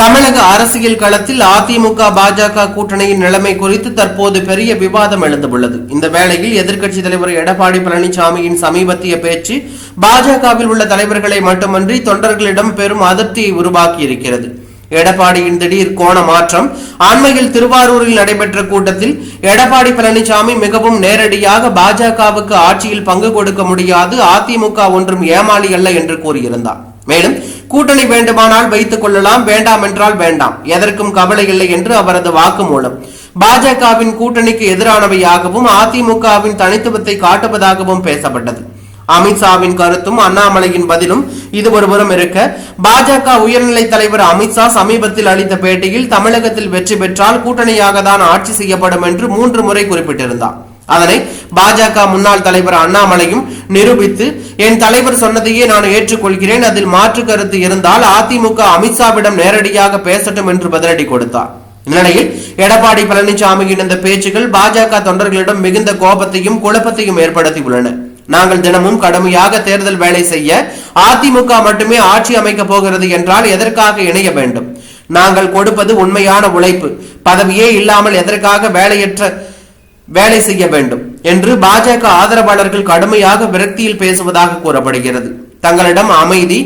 தமிழக அரசியல் களத்தில் அதிமுக பாஜக கூட்டணியின் நிலைமை குறித்து தற்போது பெரிய விவாதம் எழுந்துள்ளது. இந்த வேளையில் எதிர்க்கட்சித் தலைவர் எடப்பாடி பழனிசாமியின் சமீபத்திய பேச்சு பாஜகவில் உள்ள தலைவர்களை மட்டுமன்றி தொண்டர்களிடம் பெரும் அதிருப்தியை உருவாக்கியிருக்கிறது. எடப்பாடியின் திடீர் கோண மாற்றம் அண்மையில் திருவாரூரில் நடைபெற்ற கூட்டத்தில் எடப்பாடி பழனிசாமி மிகவும் நேரடியாக பாஜகவுக்கு ஆட்சியில் பங்கு கொடுக்க முடியாது, அதிமுக ஒன்றும் ஏமாளி அல்ல என்று கூறியிருந்தார். மேலும் கூட்டணி வேண்டுமானால் வைத்துக் கொள்ளலாம், வேண்டாம் என்றால் வேண்டாம், எதற்கும் கவலை இல்லை என்று அவரது வாக்குமூலம் பாஜகவின் கூட்டணிக்கு எதிரானவையாகவும் அதிமுகவின் தனித்துவத்தை காட்டுவதாகவும் பேசப்பட்டது. அமித்ஷாவின் கருத்தும் அண்ணாமலையின் பதிலும் இது ஒருபுறம் இருக்க, பாஜக உயர்நிலை தலைவர் அமித்ஷா சமீபத்தில் அளித்த பேட்டியில் தமிழகத்தில் வெற்றி பெற்றால் கூட்டணியாக தான் ஆட்சி செய்யப்படும் என்று 3 முறை குறிப்பிட்டிருந்தார். அதனை பாஜக முன்னாள் தலைவர் அண்ணாமலையும் நிரூபித்து, என் தலைவர் சொன்னதையே நான் ஏற்றுக்கொள்கிறேன், அதில் மாற்று கருத்து இருந்தால் அதிமுக அமித்ஷாவிடம் நேரடியாக பேசட்டும் என்று பதிலடி கொடுத்தார். இந்நிலையில் எடப்பாடி பழனிசாமியின் இந்த பேச்சுகள் பாஜக தொண்டர்களிடம் மிகுந்த கோபத்தையும் குழப்பத்தையும் ஏற்படுத்தியுள்ளன. நாங்கள் தினமும் கடுமையாக தேர்தல் வேலை செய்ய அதிமுக மட்டுமே ஆட்சி அமைக்க போகிறது என்றால் எதற்காக இணைய வேண்டும்? நாங்கள் கொடுப்பது உண்மையான உழைப்பு, பதவியே இல்லாமல் எதற்காக வேலை செய்ய வேண்டும் என்று பாஜக ஆதரவாளர்கள் கடுமையாக விரக்தியில் பேசுவதாக கூறப்படுகிறது. தங்களிடம் அமைதி,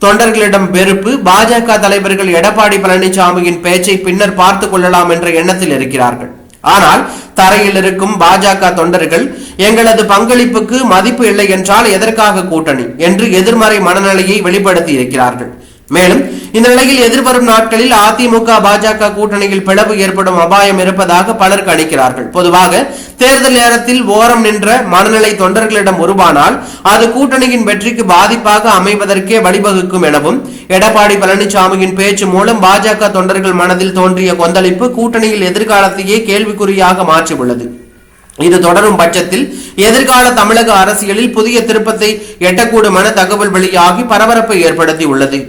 தொண்டர்களிடம் வெறுப்பு. பாஜக தலைவர்கள் எடப்பாடி பழனிசாமியின் பேச்சை பின்னர் பார்த்துக் கொள்ளலாம் என்ற எண்ணத்தில் இருக்கிறார்கள். ஆனால் தரையில் இருக்கும் பாஜக தொண்டர்கள் எங்களது பங்களிப்புக்கு மதிப்பு இல்லை என்றால் எதற்காக கூட்டணி என்று எதிர்மறை மனநிலையை வெளிப்படுத்தி இருக்கிறார்கள். மேலும் இந்த நிலையில் எதிர்வரும் நாட்களில் அதிமுக பாஜக கூட்டணியில் பிளவு ஏற்படும் அபாயம் இருப்பதாக பலர் கணிக்கிறார்கள். பொதுவாக தேர்தல் நேரத்தில் ஓரம் நின்ற மனநிலை தொண்டர்களிடம் உருவானால் அது கூட்டணியின் வெற்றிக்கு பாதிப்பாக அமைவதற்கே வழிவகுக்கும் எனவும் எடப்பாடி பழனிசாமியின் பேச்சு மூலம் பாஜக தொண்டர்கள் மனதில் தோன்றிய கொந்தளிப்பு கூட்டணியில் எதிர்காலத்தையே கேள்விக்குறியாக மாற்றியுள்ளது. இது தொடரும் பட்சத்தில் எதிர்கால தமிழக அரசியலில் புதிய திருப்பத்தை எட்டக்கூடும் என தகவல் வெளியாகி பரபரப்பை ஏற்படுத்தி உள்ளது.